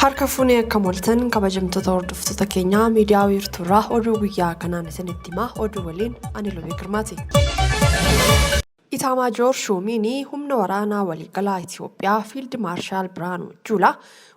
Harka fuunee akka moltan kabajamtoota hordoftoota keenyaa miidiyaa wiirtuurraa oduu guyyaa kanaan isinitti himaa oduu waliin ani Lubee Girmaati. Itaamaajoor Shumiinii humna waraanaa waliigalaa Itoophiyaa Fiild Maarshaal Biraanuu Juulaa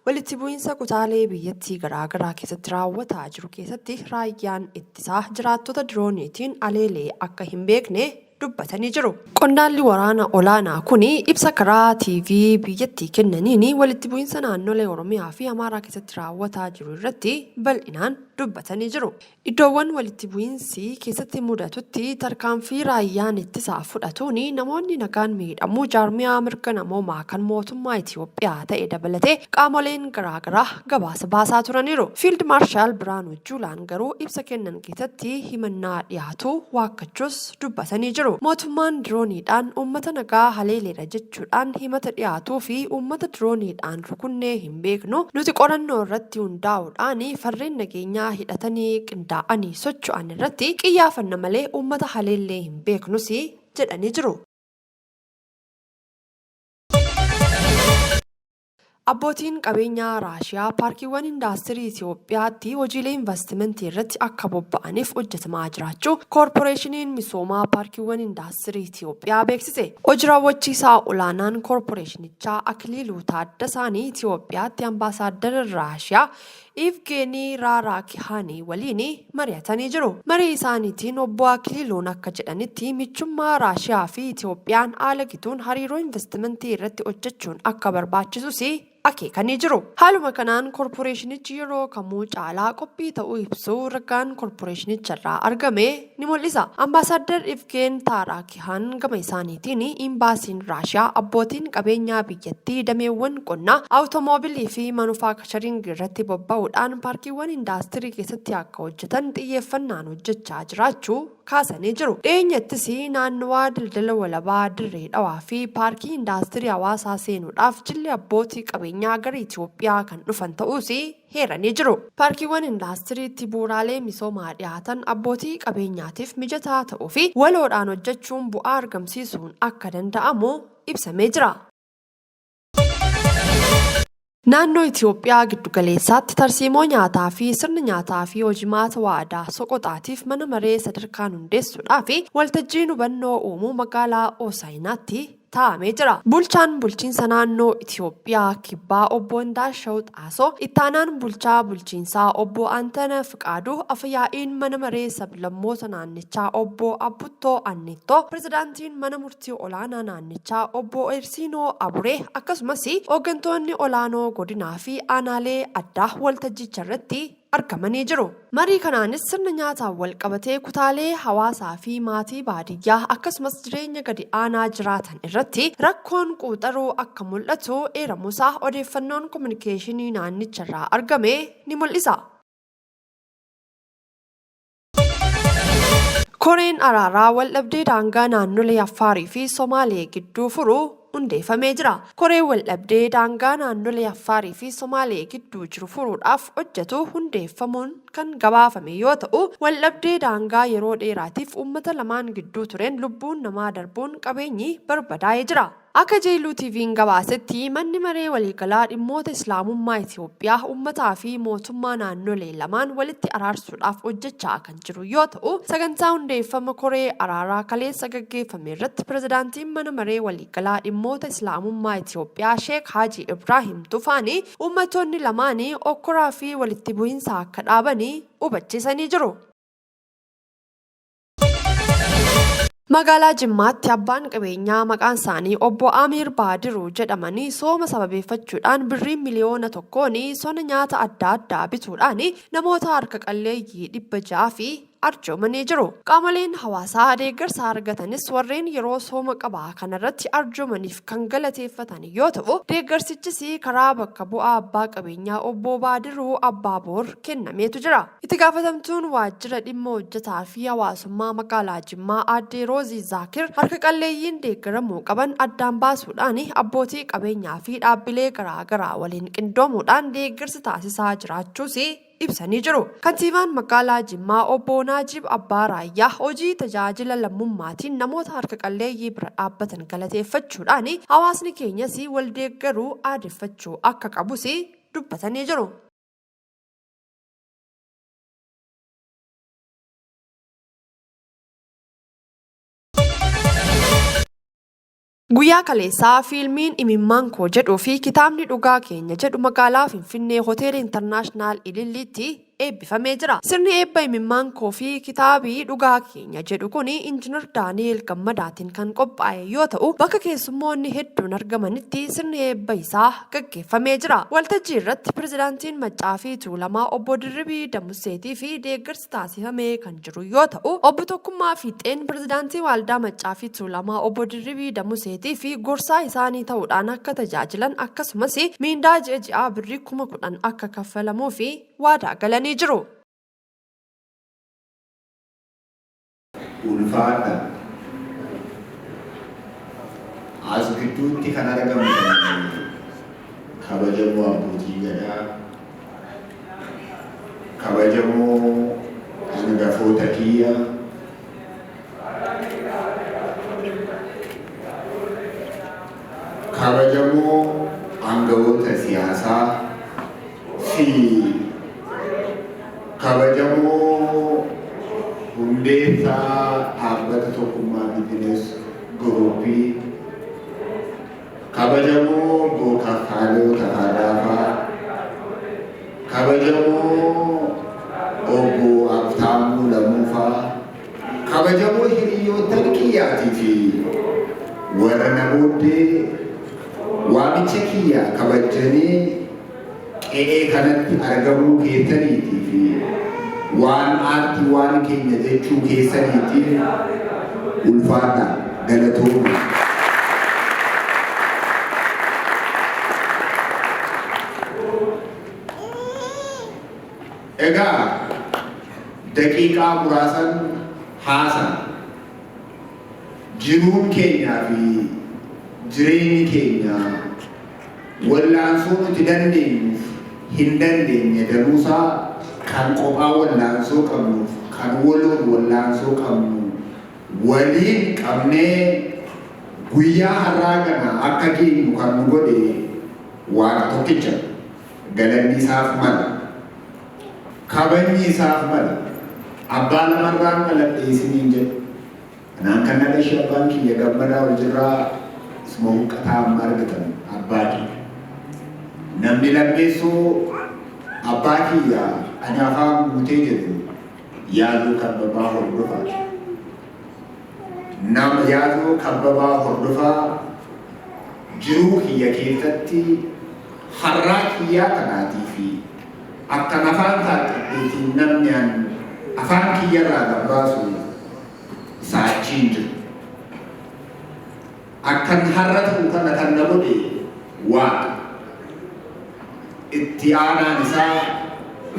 walitti bu'iinsa kutaalee biyyattii garaagaraa keessatti raawwataa jiru keessatti raayyaan ittisaa jiraattota dirooniitiin aleelee akka hin beekne dubbatanii jiru. Qondaalli waraana olaanaa kuni ibsa karaa TV biyyattii kennaniin walitti bu'iinsa naannolee Oromiyaa fi Amaaraa keessatti raawwataa jiru irratti bal'inaan dubbatanii jiru. Iddoowwan walitti bu'iinsi keessatti mudatutti tarkaanfii raayyaan ittisaa fudhatuun namoonni nagaan miidhamuu jaarmiyaa mirga namoomaa kan mootummaa Itoophiyaa ta'e dabalatee qaamoleen garaagaraa gabaasa baasaa turaniiru. Fiild Maarshaal Biraanuu Juulaan garuu ibsa kennan keessatti himannaa dhiyaatu waakkachuus dubbatanii jiru. Mootummaan dirooniidhaan uummata nagaa haleeleera jechuudhaan himata dhiyaatuu fi uummata dirooniidhaan rukunnee hin beeknu nuti qorannoo irratti hundaa'uudhaan farreen nageenyaa hidhatanii qindaa'anii socho'an irratti qiyyaafanna malee uummata haleellee hin beeknus jedhanii jiru. Abbootiin qabeenyaa Raashiyaa paarkiiwwan indaastirii Itoophiyaatti hojiilee investimentii irratti akka bobba'aniif hojjetamaa jiraachuu koorporeeshiniin misoomaa paarkiiwwan indaastirii Itoophiyaa beeksise. Hojii raawwachiisaa olaanaan koorporeeshinichaa Akiliiluu Taaddasaanii Itoophiyaatti ambaasaaddara Raashiyaa Evgeenii Raaraakihanii waliin mari'atanii jiru. Marii isaaniitiin obbo Akiliiluun akka jedhanitti michummaa Raashiyaa fi Itoophiyaan haala gituun hariiroo investimentii irratti hojjechuun akka barbaachisus akeekanii jiru. Haaluma kanaan koorporeeshinichi yeroo kamuu caalaa qophii ta'uu ibsuu ragaan koorporeeshinicharraa argame ni mul'isa. Ambaasaaddar Evgeen Taaraakihaan gama isaaniitiin imbaasiin Raashiyaa abbootiin qabeenyaa biyyattii dameewwan qonnaa, awutoomobilii fi manufaakcharingii irratti bobba'uudhaan paarkiiwwan indaastirii keessatti akka hojjetan xiyyeeffannaan hojjechaa jiraachuu kaasanii jiru. Dhiyeenyattis naannawaa daldala walabaa Dirree Dhawaa fi paarkii indaastirii hawaasaa seenuudhaaf jilli abbootii qabeenyaa gara Itoophiyaa kan dhufan ta'uus heeranii jiru. Paarkiiwwan indaastiriitti bu'uuraalee misoomaa dhiyaatan abbootii qabeenyaatiif mijataa ta'uu fi waloodhaan hojjechuun bu'aa argamsiisuun akka danda'amu ibsamee jira. Naannoo Itoophiyaa giddugaleessaatti tarsiimoo nyaataa fi sirna nyaataa fi hojimaata waadaa soqoxaatiif mana maree sadarkaan hundeessuudhaa fi waltajjiin hubannoo uumuu magaalaa Hoosaayinaatti taa'amee jira. Bulchaan bulchiinsa naannoo Itoophiyaa kibbaa obbo Ndaashaw Xaasoo, ittaanaan bulchaa bulchiinsaa obbo Antana Fiqaaduu, afyaa'iin mana maree sablammoota naannichaa obbo Abbuttoo Annittoo, pirezidaantiin mana murtii olaanaa naannichaa obbo Ersiinoo Aburee akkasumas hooggantoonni olaanoo godinaa fi aanaalee addaa waltajjicha irratti argamanii jiru. Marii kanaanis sirna nyaataan wal qabatee kutaalee hawaasaa fi maatii baadiyyaa akkasumas jireenya gadi aanaa jiraatan irratti rakkoon quuxaruu akka mul'atu eeramuusaa odeeffannoon kominikeeshinii naannicharraa argame ni mul'isa. Koreen araaraa waldhabdee daangaa naannolee Affaarii fi Somaalee gidduu furuu hundeeffamee jira. Koreen waldhabdee daangaa naannolee Affaarii fi Somaalee gidduu jiru furuudhaaf hojjetu hundeeffamuun kan gabaafame yoo ta'u, waldhabdee daangaa yeroo dheeraatiif uummata lamaan gidduu tureen lubbuun namaa darbuun qabeenyi barbadaa'ee jira. Akka Jeeluu TV'n gabaasetti manni maree waliigalaa dhimmoota Islaamummaa Itoophiyaa uummataa fi mootummaa naannolee lamaan walitti araarsuudhaaf hojjechaa kan jiru yoo ta'u, sagantaa hundeeffama koree araaraa kaleessa gaggeeffame irratti pirezidaantiin mana maree waliigalaa dhimmoota Islaamummaa Itoophiyaa Sheek Haji Ibrahim Tufaanii uummattoonni lamaanii okkoraa fi walitti bu'iinsa akka dhaabanii hubachiisanii jiru. Magaalaa Jimmaatti abbaan qabeenyaa maqaan isaanii obbo Amiir Baadiruu jedhamanii sooma sababeeffachuudhaan birrii miliyoona tokkoon sona nyaata adda addaa bituudhaan namoota harka qalleeyyii 600 fi arjoomanii jiru. Qaamoleen hawaasaa deeggarsa argatanis warreen yeroo sooma qabaa kanarratti arjoomaniif kan galateeffatan yoo ta'u, deeggarsichis karaa bakka bu'aa abbaa qabeenyaa obbo Baadiruu Abbaaboor kennameetu jira. Itti gaafatamtuun waajjira dhimma hojjetaa fi hawaasummaa magaalaa Jimmaa aadde Roozii Zaakir harka qalleeyyiin deeggaramuu qaban addaan baasuudhaan abbootii qabeenyaa fi dhaabbilee garaagaraa waliin qindoomuudhaan deeggarsa taasisaa jiraachuus ibsanii jiru. Kantiibaan magaalaa Jimmaa obbo Naajib Abbaa Raayyaa hojii tajaajila lammummaatiin namoota harka qalleeyyii bira dhaabbatan galateeffachuudhaan hawaasni keenyas wal deeggaruu aadeffachuu akka qabus dubbatanii jiru. Guyyaa kaleessaa fiilmiin Imimmaan Koo jedhuu fi kitaabni Dhugaa Keenya jedhu magaalaa Finfinnee Hoteela Intarnaashinaal Ililliitti eebbifamee jira. Sirni eebba Imimmaan Koo fi kitaabii Dhugaa Keenya jedhu kun Injiinar Daani'eel Gammadaatiin kan qophaa'e yoo ta'u, bakka keessummoonni hedduun argamanitti sirni eebba isaa gaggeeffamee jira. Waltajjii irratti pirezidaantiin Maccaafi Tuulamaa obbo Dirribii Damuseetii fi deeggarsi taasifamee kan jiru yoo ta'u, obbo Tokkummaa Fiixeen pirezidaantii Waaldaa Maccaafi Tuulamaa obbo Dirribii Damuseetii fi gorsaa isaanii ta'uudhaan akka tajaajilan akkasumas miindaa ji'a birrii 10,000 akka kaffalamuu fi waadaa galanii jiru. Ulfaadha. As gidduutti kan argamu kabajamoo abbootii gadaa, kabajamoo hangafoota kiyya, kabajamoo aangawoota siyaasaa fi kabajamoo hundeessaa dhaabbata tokkummaa biizinesi guruupii, kabajamoo Bookafaaloo Tafaaraafaa, kabajamoo obbo Abtaamuu Lamuufaa, kabajamoo hiriyoota kiyyaatii fi warra namoonni waamicha kiyya kabajanii qe'ee kanatti argamuu keessaniitii fi waan aartii waan keenya jechuu keessaniitiin ulfaadha galatooma. Egaa daqiiqaa muraasan haasan jiruun keenyaa fi jireenyi keenya wallaansoo nuti dandeenyuuf hin dandeenye danuusaa kan qophaa wallaansoo qabnuuf kan waloon wallaansoo qabnu waliin qabnee guyyaa har'aa kana akka geenyu kan nu godhe Waaqa tokkicha. Galanni isaaf mala, kabajni isaaf mala. Abbaa lamarraan maladhee isiniin jedhu kanaan kan nala ishee abbaan kiyya Gammadaa wal jirraa isuma huqqataa amma argatan abbaa kiyya. Namni lammeessoo abbaa kiyya ani afaan guutee jedhu yaaduu kabbabaa hordofaa. Nama yaaduu kabbabaa hordofaa jiruu kiyya keessatti har'aa kiyyaa kanaatii fi akkan afaan taaqadheetiin namni afaan kiyyarraa gabbaasu saachiin jiru. Akkan har'a ta'u kana kan na godhe Waaqa. Itti aanaan isaa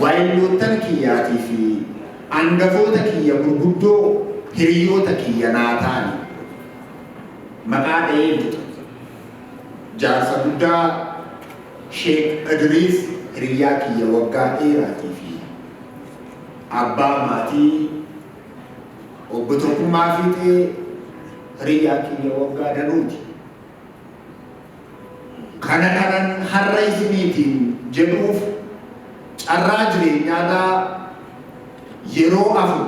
waayilloottan kiyyaatii fi hangafoota kiyya gurguddoo hiriyoota kiyya naa ta'ani. Maqaa dha'ee jaarsa guddaa Sheek Idriis hiriyaa kiyya waggaa dheeraatii fi abbaa maatii obbo Tokkummaa Fiixee hiriyaa kiyya waggaa danuuti. Kana kanan har'a isiniitiin jedhuuf carraa jireenyaadhaa yeroo afur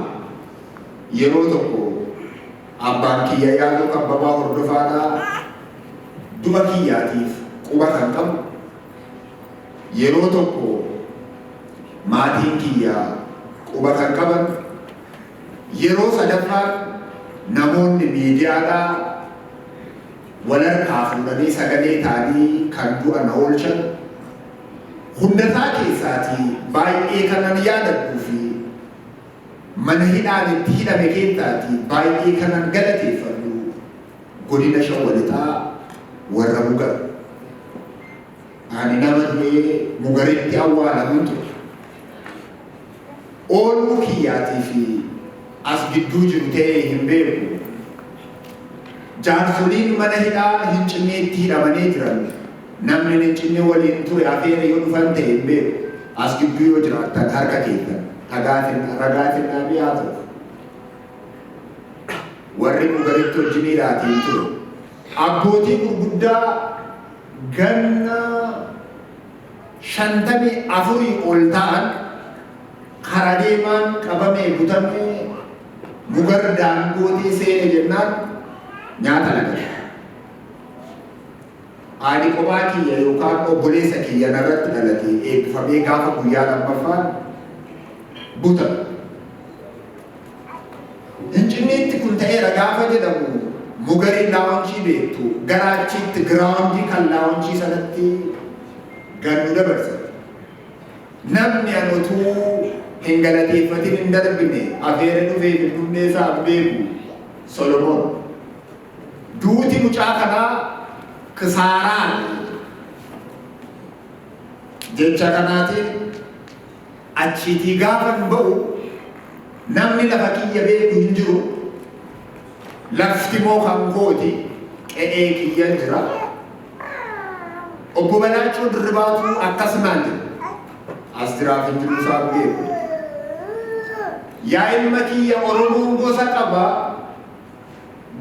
yeroo tokko abbaan kiyya yaaduu kabbabaa hordofaadhaa duba kiyyaatiif quba kan qabu, yeroo tokko maatiin kiyya quba kan qaban, yeroo sadaffaan namoonni miidiyaadhaa walharkaa fuudhanii sagalee ta'anii kan du'an oolchan hundasaa keessaatii baay'ee kanan yaadadhuu fi mana hidhaan itti hidhame keessaatii baay'ee kanan galateeffadhu godina Shawaa Lixaa warra Mugar. Ani nama du'ee Mugaritti awwaalamu ture. Ooluu kiyyaatii fi as gidduu jiru ta'ee hin beeku. Jaarsoliin mana hidhaa hin cinneetti hidhamanii jiran namni hin cinne waliin ture afeera yoo dhufan ta'e hin beeku. As gidduu yoo jiraattan harka keessan ragaatiin dhaabii haa ta'u. Warri Mugaritti wajjin hidhaatiin ture. Abbootii gurguddaa ganna shantami afuri ol ta'an karaa deemaan qabamee butamee mugardaan gootee seene jennaan nyaata lagate. Haadhi kophaa kiyya yookaan obboleessa kiyya narratti dhalate eebbifamee gaafa guyyaa lammaffaan butame. Hincinneetti kun ta'eera gaafa jedhamu mugarii laawunchii beektu garaachitti giraawundii kan laawunchii sanatti gannu dabarsa. Namni anotuu hin galateeffatin hin darbine afeera dhufee finfinnee isaa beeku Solomoon. Duuti mucaa kanaa kisaaraan jecha kanaatiin achiitii gaafa hin ba'u namni lafa kiyya beeku hin jiru. Lafti moo kan kooti qe'ee kiyya jira. Obbo Balaachoo Dirribaatu akkasumaan jiru. As jiraaf hin jiru isaa beeku. Yaa ilma kiyya Oromoon gosa qaba.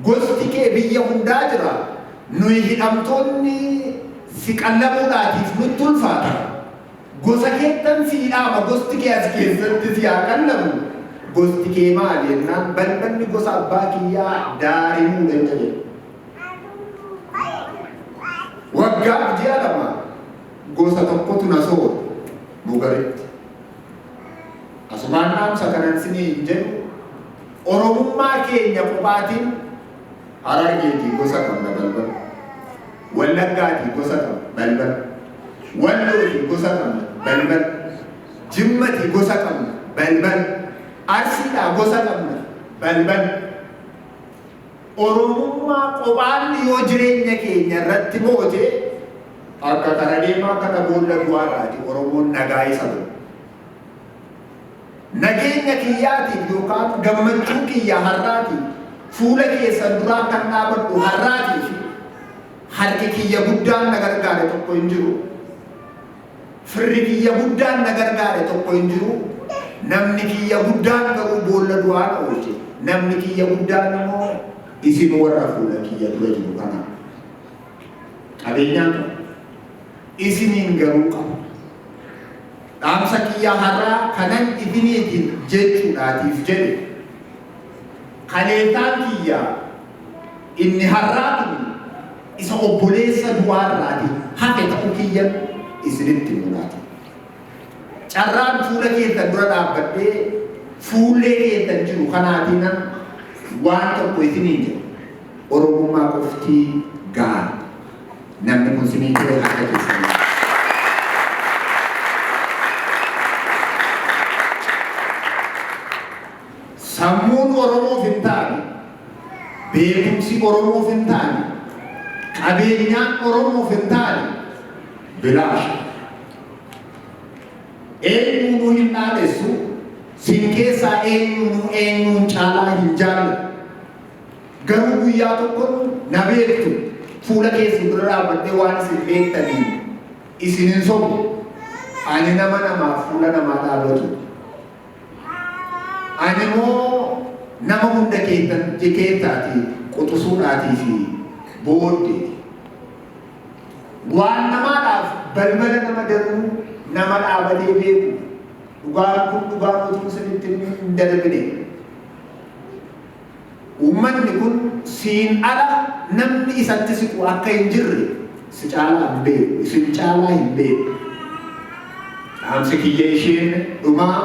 Gosti kee biyya hundaa jira. Nuyi hidhamtoonni si qallabuudhaatiif nutti ulfaata. Gosa keettan si hidhaama gosti kee as keessatti si haa qallabu. Gosti kee maali jennaan balballi gosa abbaa kiyyaa Daarimuu jedhe. Waggaaf ji'a lama gosa tokkotu na soora mugaritti. Asumaan dhaamsa kanan sinii hin jedhu Oromummaa keenya qophaatiin Harargeetii gosa qabna balbal. Wallaggaatii gosa qabna balbal. Wallootii gosa qabna balbal. Jimmatii gosa qabna balbal. Arsiidhaa gosa qabna balbal. Oromummaa qophaan yoo jireenya keenya irratti moote akka kana deemaa kana boolla du'aadhaati Oromoon nagaa isa godhu. Nageenya kiyyaatiif yookaan gammachuu kiyya har'aatiif fuula keessan duraa kan dhaabadhu har'aatiif harki kiyya guddaan na gargaare tokko hin jiru. Firri kiyya guddaan na gargaare tokko hin jiru. Namni kiyya guddaan garuu boolla du'aa oolche. Namni kiyya guddaan immoo isin warra fuula kiyya dura jiru kana. Qabeenyaan isiniin garuu qabu. Dhaamsa kiyya har'aa kanan ibiniitiin jechuudhaatiif jedhe. Kaleetaan kiyya inni har'aatu isa obboleessa du'aarraati hafe ta'uu kiyya isinitti mulaati. Carraan fuula keessan dura dhaabbadhee fuullee keessan jiru kanaatiin waan tokko isiniin jedhu Oromummaa qoftii gaara. Namni kun isinii ture harka keessanii. Sammuun Oromoof hin taane, beekumsi Oromoof hin taane, qabeenyaan Oromoof hin taane bilaasha. Eenyuunuu hin dhaadessu, sin keessaa eenyuun caalaa hin jaalatu. Garuu guyyaa tokko na beektu fuula keessan dura dhaabbadhee waan isin beektaniin isin hin sobu. Ani nama namaaf fuula namaa dhaabatu. Ani immoo nama hunda keessaati quxisuudhaatii fi booddee. Waan namaadhaaf balbala nama danuu nama dhaabatee beeku dhugaan kun dhugaan utuu sinitti hin darbine. Uummanni kun siin ala namni isatti siqu akka hin jirre si caalaa hin beeku, isin caalaa hin beeku. Dhaamsi kiyya isheen dhumaa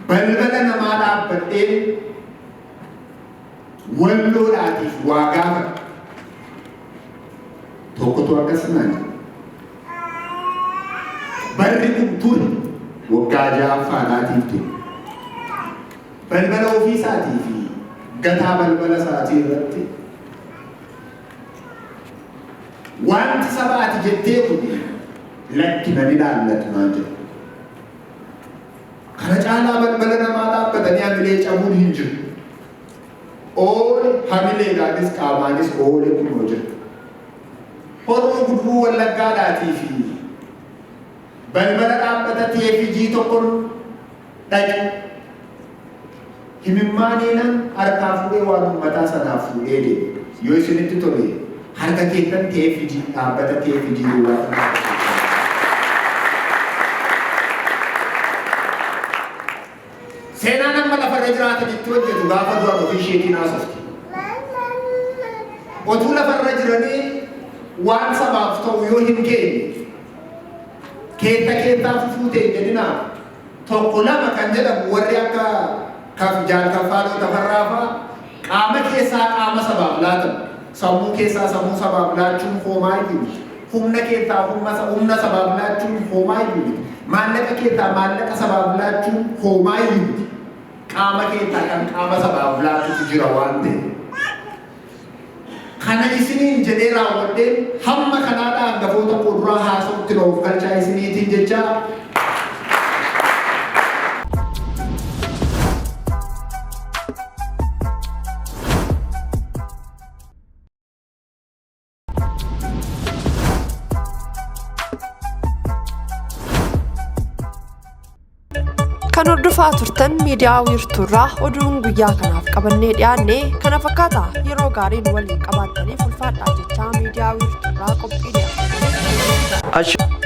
balbala namaa dhaabbadhee walloodhaatiif waa gaafadha. Tokkotu akkasumaan barri kun ture waggaa ja'affaadhaatiif ture. Balbala ofii isaatii fi gataa balbala isaatii irratti wanti sabaati jettee kun lakkina ni ilaallatu naan jedhu. Kana caalaa balbala namaa dhaabbatanii hamilee cabuun hin jiru. Oole hamileedhaanis qaamaanis oole kunoo jira. Horoo Guduruu Wallaggaadhaatii fi balbala dhaabbata TFG tokkoon dhaqe. Himimmaaniinan harkaa fuudhee waan uummataa sanaaf fuudhee deeme. Yoo isinitti tole harka keessan TFG dhaabbata TFG duwwaa jiraatanitti hojjetu gaafa du'an ofii isheetii naasofti. Otuu lafarra jiranii waan sabaaf ta'u yoo hin geenye keessaa fuutee jedhinaa tokko lama kan jedhamu warri akka jaalkaffaaloo tafarraafaa qaama keessaa qaama sabaaf laatan sammuu keessaa sammuu sabaaf laachuun hoomaa iyyuu humna keessaa humna sabaaf laachuun hoomaa iyyuu maallaqa keessaa maallaqa sabaaf laachuun hoomaa iyyuu qaama keessaa kan qaama sabaaf laatutu jira waan ta'e. Kana isiniin jedhee raawwadhee hamma kanaadhaan hangafoota fuulduraa haasa'utti nuuf galchaa isiniitiin jecha kan hordofaa turtan miidiyaa wiirtuurraa oduun guyyaa kanaaf qabannee dhiyaanne kana fakkaata yeroo gaariin waliin qabaattaniif ulfaadhaa jechaa miidiyaa wiirtuurraa qophii dhiyaate.